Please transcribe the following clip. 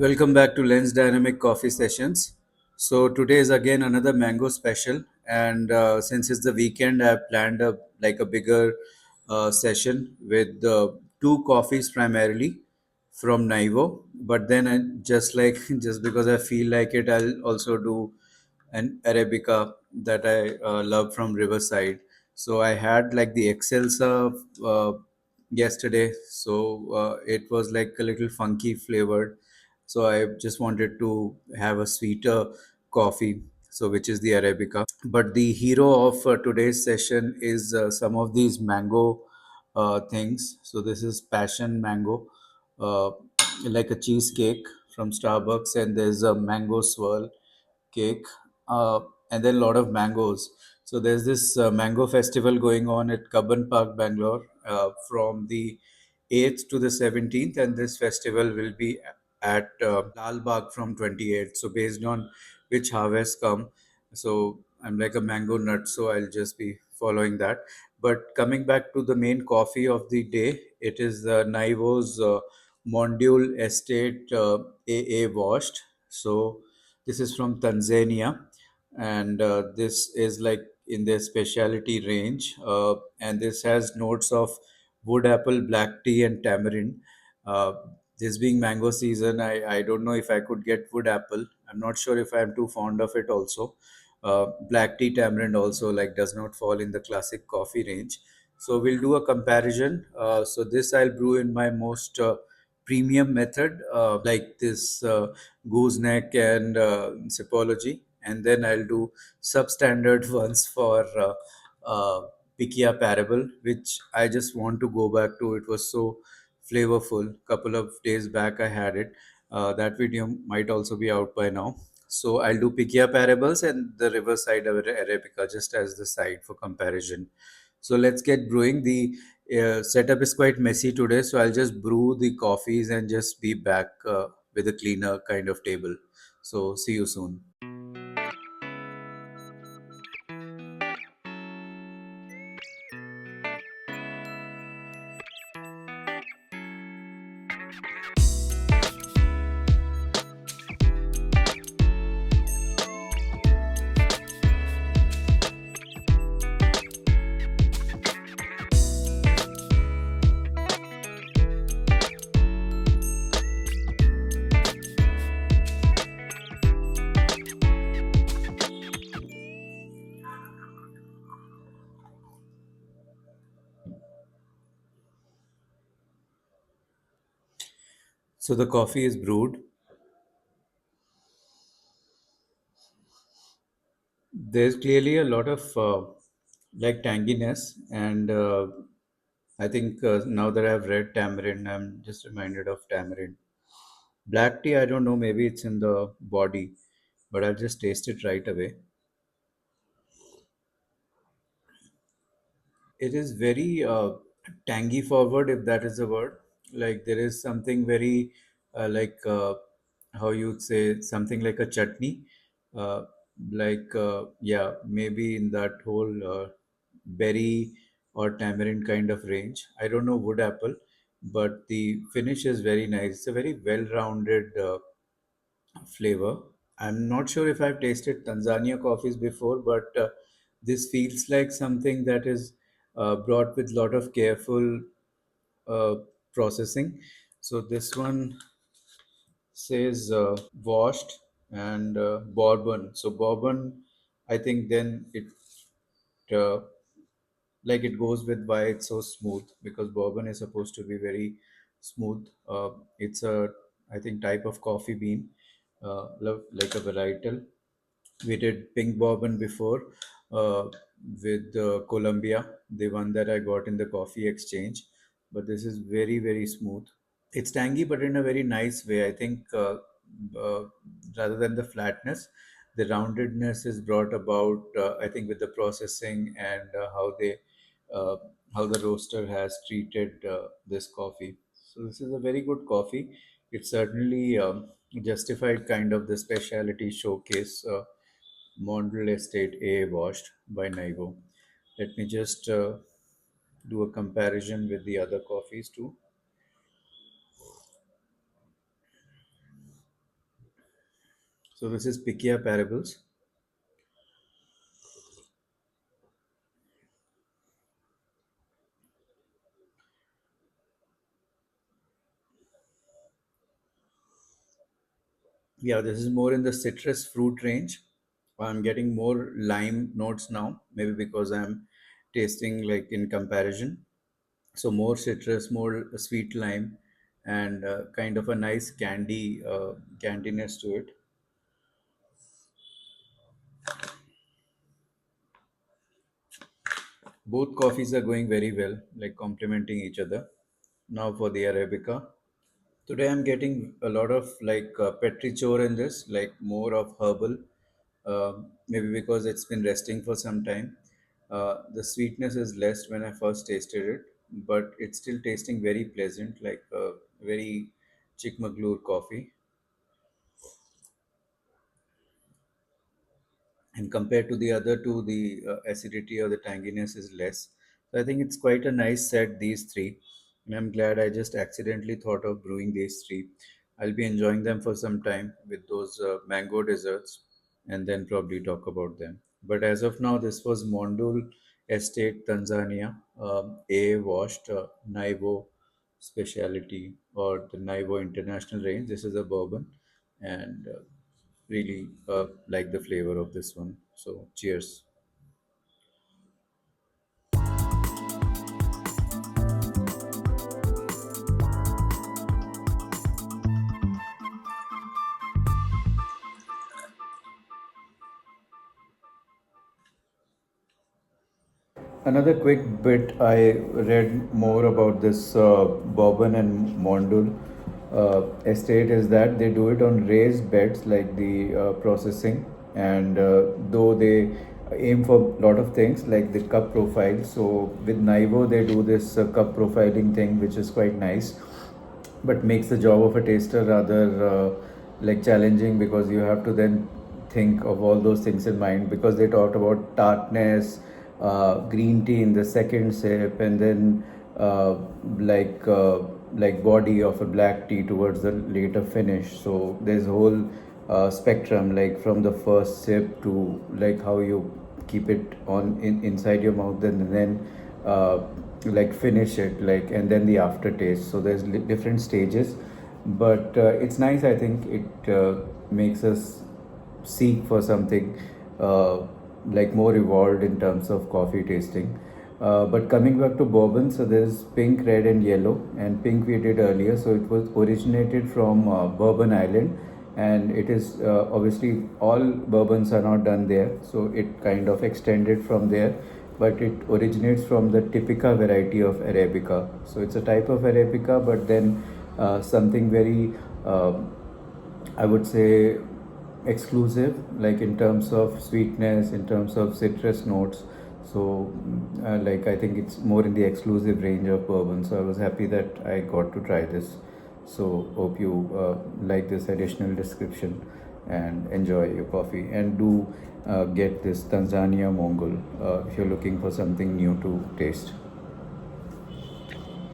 Welcome back to Lens Dynamic Coffee Sessions. So today is again another mango special, and since it's the weekend, I've planned a bigger session with two coffees primarily from Naivo. But then I just like just because I feel like it, I'll also do an Arabica that I love from Riverside. So I had like the Excelsa yesterday, so it was like a little funky flavored. So I just wanted to have a sweeter coffee, so which is the Arabica. But the hero of today's session is some of these mango things. So this is passion mango, uh, like a cheesecake from Starbucks, and there's a mango swirl cake, uh, and then a lot of mangoes. So there's this mango festival going on at Cubbon Park, Bangalore, from the 8th to the 17th, and this festival will be at Lal Bagh from 28th. So based on which harvest come, so I'm like a mango nut, so I'll just be following that. But coming back to the main coffee of the day, it is Naivo's Mondul Estate AA washed. So this is from Tanzania, and this is like in their specialty range, and this has notes of wood apple, black tea, and tamarind. Uh, this being mango season, I don't know if I could get wood apple. I'm not sure if I'm too fond of it also. Black tea tamarind also like does not fall in the classic coffee range. So we'll do a comparison. So this I'll brew in my most premium method, like this gooseneck and Sipology, and then I'll do substandard ones for Pichia Parable, which I just want to go back to. It was so flavorful. Couple of days back, I had it. That video might also be out by now. So I'll do Pichia Parables and the Riverside Arabica just as the side for comparison. So let's get brewing. The setup is quite messy today, so I'll just brew the coffees and just be back with a cleaner kind of table. So see you soon. So the coffee is brewed. There's clearly a lot of like tanginess, and I think now that I've read tamarind, I'm just reminded of tamarind. Black tea, I don't know, maybe it's in the body, but I'll just taste it right away. It is very tangy forward, if that is a word. Like there is something very like how you'd say something like a chutney, uh, yeah, maybe in that whole berry or tamarind kind of range. I don't know wood apple, but the finish is very nice. It's a very well-rounded flavor. I'm not sure if I've tasted Tanzania coffees before, but this feels like something that is brought with a lot of careful uh, processing. So this one says washed and Bourbon. So Bourbon, I think then it uh, like it goes with why it's so smooth, because Bourbon is supposed to be very smooth. It's a, I think, type of coffee bean, like a varietal. We did pink bourbon before uh, with Colombia, the one that I got in the coffee exchange. But this is very, very smooth. It's tangy, but in a very nice way. I think uh, rather than the flatness, the roundedness is brought about. I think with the processing and uh, how the roaster has treated this coffee. So this is a very good coffee. It's certainly justified kind of the specialty showcase. Mondul Estate A washed by Naivo. Let me just do a comparison with the other coffees too. So this is Pichia Parables. Yeah, this is more in the citrus fruit range. I'm getting more lime notes now, maybe because I'm tasting like in comparison. So more citrus, more sweet lime, and kind of a nice candiness to it. Both coffees are going very well, like complementing each other. Now for the Arabica. Today I'm getting a lot of like petrichor in this, like more of herbal, maybe because it's been resting for some time. The sweetness is less when I first tasted it, but it's still tasting very pleasant, like a very Chikmagalur coffee. And compared to the other two, the acidity or the tanginess is less. So I think it's quite a nice set, these three. And I'm glad I just accidentally thought of brewing these three. I'll be enjoying them for some time with those mango desserts and then probably talk about them. But as of now, this was Mondul Estate, Tanzania, A washed Naivo specialty or the Naivo International range. This is a bourbon, and really like the flavor of this one. So, cheers. Another quick bit, I read more about this Bourbon and Mondul estate is that they do it on raised beds, like the processing, and though they aim for a lot of things like the cup profile. So with Naivo, they do this cup profiling thing, which is quite nice, but makes the job of a taster rather like challenging because you have to then think of all those things in mind because they talked about tartness, green tea in the second sip, and then uh, like uh, like body of a black tea towards the later finish. So there's a whole spectrum, like from the first sip to like how you keep it on inside your mouth and then uh, like finish it, like, and then the aftertaste. So there's different stages, but it's nice. I think it makes us seek for something uh, like more evolved in terms of coffee tasting. But coming back to bourbon, so there's pink, red, and yellow. And pink we did earlier, so it was originated from Bourbon Island, and it is obviously all bourbons are not done there, so it kind of extended from there. But it originates from the Typica variety of Arabica. So it's a type of Arabica, but then something very I would say exclusive, like in terms of sweetness, in terms of citrus notes. So, like I think it's more in the exclusive range of bourbon. So I was happy that I got to try this. So hope you like this additional description and enjoy your coffee. And do get this Tanzania Mongol if you're looking for something new to taste.